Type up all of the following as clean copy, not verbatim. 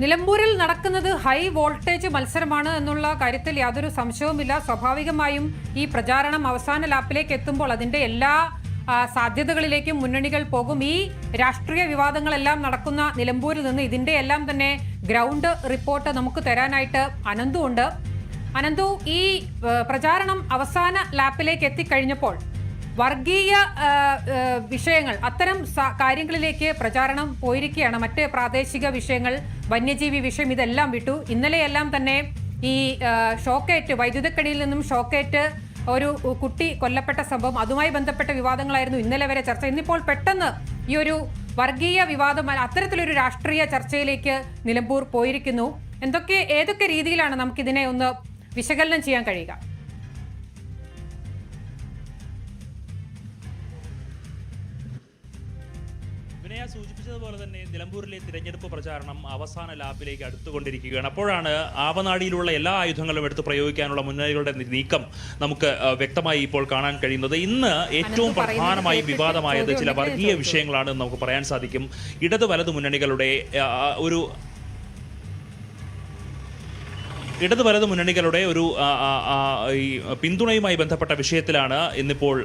നിലമ്പൂരിൽ നടക്കുന്നത് high voltage മത്സരമാണ് എന്നുള്ള കാര്യത്തിൽ യാതൊരു സംശയവുമില്ല. സ്വാഭാവികമായും ഈ പ്രചാരണം അവസാന ലാപ്പിലേക്ക് എത്തുമ്പോൾ അതിന്റെ എല്ലാ സാധ്യതകളിലേക്കും മുന്നണികൾ പോകും. ഈ രാഷ്ട്രീയ വിവാദങ്ങളെല്ലാം നടക്കുന്ന നിലമ്പൂരിൽ നിന്ന് ഇതിന്റെ എല്ലാം തന്നെ ഗ്രൗണ്ട് റിപ്പോർട്ട് നമുക്ക് തരാനായിട്ട് അനന്തു ഉണ്ട്. അനന്തു, ഈ പ്രചാരണം അവസാന ലാപ്പിലേക്ക് എത്തിക്കഴിഞ്ഞപ്പോൾ വർഗീയ വിഷയങ്ങൾ, അത്തരം കാര്യങ്ങളിലേക്ക് പ്രചാരണം പോയിരിക്കുകയാണ്. മറ്റ് പ്രാദേശിക വിഷയങ്ങൾ, വന്യജീവി വിഷയം, ഇതെല്ലാം വിട്ടു. ഇന്നലെയെല്ലാം തന്നെ ഈ ഷോക്കേറ്റ്, വൈദ്യുതക്കണിയിൽ നിന്നും ഷോക്കേറ്റ് ഒരു കുട്ടി കൊല്ലപ്പെട്ട സംഭവം, അതുമായി ബന്ധപ്പെട്ട വിവാദങ്ങളായിരുന്നു ഇന്നലെ വരെ ചർച്ച. ഇന്നിപ്പോൾ പെട്ടെന്ന് ഈ ഒരു വർഗീയ വിവാദം, അത്തരത്തിലൊരു രാഷ്ട്രീയ ചർച്ചയിലേക്ക് നിലമ്പൂർ പോയിരിക്കുന്നു. ഏതൊക്കെ രീതിയിലാണ് നമുക്കിതിനെ ഒന്ന് വിശകലനം ചെയ്യാൻ കഴിയുക? സൂചിപ്പിച്ചതുപോലെ തന്നെ നിലമ്പൂരിലെ തിരഞ്ഞെടുപ്പ് പ്രചാരണം അവസാന ലാപ്പിലേക്ക് അടുത്തുകൊണ്ടിരിക്കുകയാണ്. അപ്പോഴാണ് ആവനാടിയിലുള്ള എല്ലാ ആയുധങ്ങളും എടുത്ത് പ്രയോഗിക്കാനുള്ള മുന്നണികളുടെ നീക്കം നമുക്ക് വ്യക്തമായി ഇപ്പോൾ കാണാൻ കഴിയുന്നത്. ഇന്ന് ഏറ്റവും പ്രധാനമായി വിവാദമായത് ചില വർഗീയ വിഷയങ്ങളാണ് നമുക്ക് പറയാൻ സാധിക്കും. ഇടത് വലതു മുന്നണികളുടെ ഒരു ഈ പിന്തുണയുമായി ബന്ധപ്പെട്ട വിഷയത്തിലാണ് ഇന്നിപ്പോൾ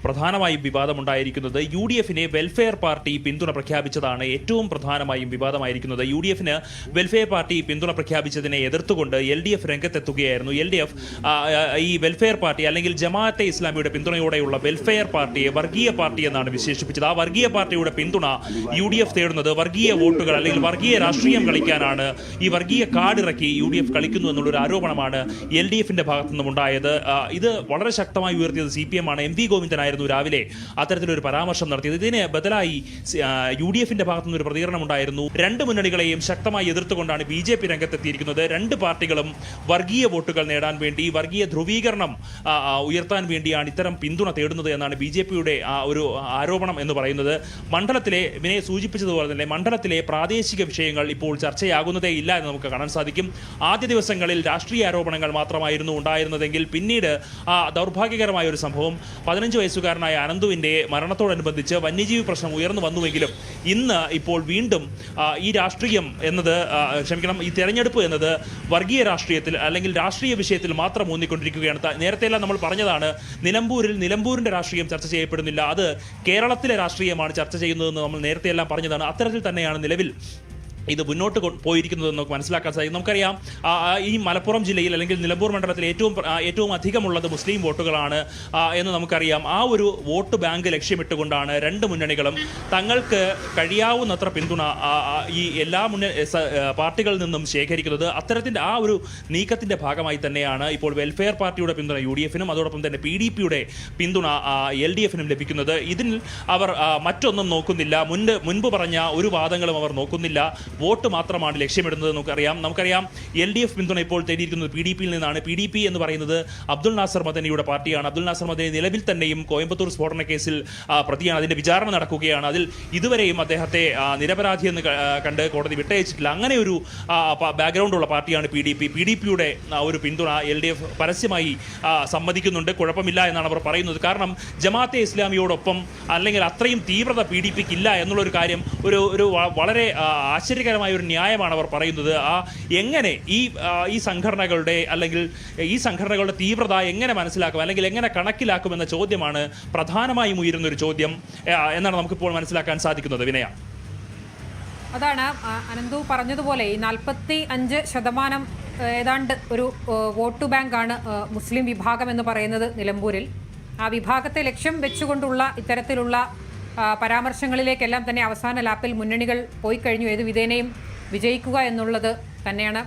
പ്രധാനമായും വിവാദമുണ്ടായിരിക്കുന്നത്. UDF-നെ വെൽഫെയർ പാർട്ടി പിന്തുണ പ്രഖ്യാപിച്ചതാണ് ഏറ്റവും പ്രധാനമായും വിവാദമായിരിക്കുന്നത്. UDF-ന് വെൽഫെയർ പാർട്ടി പിന്തുണ പ്രഖ്യാപിച്ചതിനെ എതിർത്തുകൊണ്ട് LDF രംഗത്തെത്തുകയായിരുന്നു. LDF ഈ വെൽഫെയർ പാർട്ടി അല്ലെങ്കിൽ ജമാഅത്തെ ഇസ്ലാമിയുടെ പിന്തുണയോടെയുള്ള വെൽഫെയർ പാർട്ടിയെ വർഗീയ പാർട്ടി എന്നാണ് വിശേഷിപ്പിച്ചത്. ആ വർഗീയ പാർട്ടിയുടെ പിന്തുണ UDF തേടുന്നത് വർഗീയ വോട്ടുകൾ അല്ലെങ്കിൽ വർഗീയ രാഷ്ട്രീയം കളിക്കാനാണ്. ഈ വർഗീയ കാർഡിറക്കി UDF കളിക്കുന്നു എന്നുള്ളൊരു ആരോപണമാണ് LDF-ന്റെ ഭാഗത്തു നിന്നും ഉണ്ടായത്. ഇത് വളരെ ശക്തമായി ഉയർത്തിയത് CPM ആണ്. MV ഗോവിന്ദനായിരുന്നു രാവിലെ അത്തരത്തിലൊരു പരാമർശം നടത്തിയത്. ഇതിന് ബദലായി UDF-ന്റെ ഭാഗത്തു നിന്നൊരു പ്രതികരണം ഉണ്ടായിരുന്നു. രണ്ട് മുന്നണികളെയും ശക്തമായി എതിർത്തുകൊണ്ടാണ് BJP രംഗത്തെത്തിയിരിക്കുന്നത്. രണ്ട് പാർട്ടികളും വർഗീയ വോട്ടുകൾ നേടാൻ വേണ്ടി, വർഗീയ ധ്രുവീകരണം ഉയർത്താൻ വേണ്ടിയാണ് ഇത്തരം പിന്തുണ തേടുന്നത് എന്നാണ് BJP-യുടെ ഒരു ആരോപണം എന്ന് പറയുന്നത്. മണ്ഡലത്തിലെ വിനയ സൂചിപ്പിച്ചതുപോലെ തന്നെ മണ്ഡലത്തിലെ പ്രാദേശിക വിഷയങ്ങൾ ഇപ്പോൾ ചർച്ചയാകുന്നതേ ഇല്ല എന്ന് നമുക്ക് കാണാൻ സാധിക്കും. ആദ്യ ദിവസങ്ങളിൽ രാഷ്ട്രീയ ആരോപണങ്ങൾ മാത്രമായിരുന്നു ഉണ്ടായിരുന്നതെങ്കിൽ പിന്നീട് ദൗർഭാഗ്യകരമായ ഒരു സംഭവം, 15 വയസ്സുകാരനായ അനന്തുവിൻ്റെ മരണത്തോടനുബന്ധിച്ച് വന്യജീവി പ്രശ്നം ഉയർന്നു വന്നുവെങ്കിലും ഇന്ന് ഇപ്പോൾ വീണ്ടും ഈ രാഷ്ട്രീയം എന്നത് ഈ തെരഞ്ഞെടുപ്പ് എന്നത് വർഗീയ രാഷ്ട്രീയത്തിൽ അല്ലെങ്കിൽ രാഷ്ട്രീയ വിഷയത്തിൽ മാത്രം ഊന്നിക്കൊണ്ടിരിക്കുകയാണ്. നേരത്തെയെല്ലാം നമ്മൾ പറഞ്ഞതാണ് നിലമ്പൂരിൻ്റെ രാഷ്ട്രീയം ചർച്ച ചെയ്യപ്പെടുന്നില്ല, അത് കേരളത്തിലെ രാഷ്ട്രീയമാണ് ചർച്ച ചെയ്യുന്നതെന്ന് നമ്മൾ നേരത്തെയെല്ലാം പറഞ്ഞതാണ്. അത്തരത്തിൽ തന്നെയാണ് നിലവിൽ ഇത് മുന്നോട്ട് പോയിരിക്കുന്നതെന്ന് നമുക്ക് മനസ്സിലാക്കാൻ സാധിക്കും. നമുക്കറിയാം ഈ മലപ്പുറം ജില്ലയിൽ അല്ലെങ്കിൽ നിലമ്പൂർ മണ്ഡലത്തിൽ ഏറ്റവും അധികമുള്ളത് മുസ്ലിം വോട്ടുകളാണ് എന്ന് നമുക്കറിയാം. ആ ഒരു വോട്ട് ബാങ്ക് ലക്ഷ്യമിട്ടുകൊണ്ടാണ് രണ്ട് മുന്നണികളും തങ്ങൾക്ക് കഴിയാവുന്നത്ര പിന്തുണ ഈ എല്ലാ പാർട്ടികളിൽ നിന്നും ശേഖരിക്കുന്നത്. അത്തരത്തിൻ്റെ ആ ഒരു നീക്കത്തിൻ്റെ ഭാഗമായി തന്നെയാണ് ഇപ്പോൾ വെൽഫെയർ പാർട്ടിയുടെ പിന്തുണ UDF-നും അതോടൊപ്പം തന്നെ PDP-യുടെ പിന്തുണ LDF-നും ലഭിക്കുന്നത്. ഇതിൽ അവർ മറ്റൊന്നും നോക്കുന്നില്ല, മുൻപ് പറഞ്ഞ ഒരു വാദങ്ങളും അവർ നോക്കുന്നില്ല, വോട്ട് മാത്രമാണ് ലക്ഷ്യമിടുന്നത്. നമുക്കറിയാം LDF പിന്തുണ ഇപ്പോൾ തേടിയിരിക്കുന്നത് PDP-യിൽ നിന്നാണ്. PDP എന്ന് പറയുന്നത് അബ്ദുൾ നാസർ മദനിയുടെ പാർട്ടിയാണ്. അബ്ദുൾ നാസർ മദനി നിലവിൽ തന്നെയും കോയമ്പത്തൂർ സ്ഫോടന കേസിൽ പ്രതിയാണ്. അതിൻ്റെ വിചാരണ നടക്കുകയാണ്. അതിൽ ഇതുവരെയും അദ്ദേഹത്തെ നിരപരാധി എന്ന് കണ്ട് കോടതി വിട്ടയച്ചിട്ടില്ല. അങ്ങനെ ഒരു ബാക്ക്ഗ്രൗണ്ടുള്ള പാർട്ടിയാണ് PDP-യുടെ ഒരു പിന്തുണ LDF പരസ്യമായി സമ്മതിക്കുന്നുണ്ട്. കുഴപ്പമില്ല എന്നാണ് അവർ പറയുന്നത്. കാരണം ജമാഅത്തെ ഇസ്ലാമിയോടൊപ്പം അല്ലെങ്കിൽ അത്രയും തീവ്രത PDP-ക്ക് ഇല്ല എന്നുള്ളൊരു കാര്യം ഒരു വളരെ ആശ്ചര്യകരമായ ഒരു ന്യായമാണ് അവർ പറയുന്നത്. എങ്ങനെ ഈ സംഘടനകളുടെ തീവ്രത എങ്ങനെ മനസ്സിലാക്കും അല്ലെങ്കിൽ എങ്ങനെ കണക്കിലാക്കുമെന്ന ചോദ്യമാണ് പ്രധാനമായും ഉയരുന്നൊരു ചോദ്യം എന്നാണ് നമുക്കിപ്പോൾ മനസ്സിലാക്കാൻ സാധിക്കുന്നത്. വിനയ, അതാണ് അനന്തു പറഞ്ഞതുപോലെ ഈ 45% ഏതാണ്ട് ഒരു വോട്ട് ബാങ്കാണ് മുസ്ലിം വിഭാഗം എന്ന് പറയുന്നത് നിലമ്പൂരിൽ. ആ വിഭാഗത്തെ ലക്ഷ്യം വെച്ചുകൊണ്ടുള്ള ഇത്തരത്തിലുള്ള പരാമർശങ്ങളിലേക്കെല്ലാം തന്നെ അവസാന ലാപ്പിൽ മുന്നണികൾ പോയി കഴിഞ്ഞു. ഏത് വിധേനയും വിജയിക്കുക എന്നുള്ളത് തന്നെയാണ്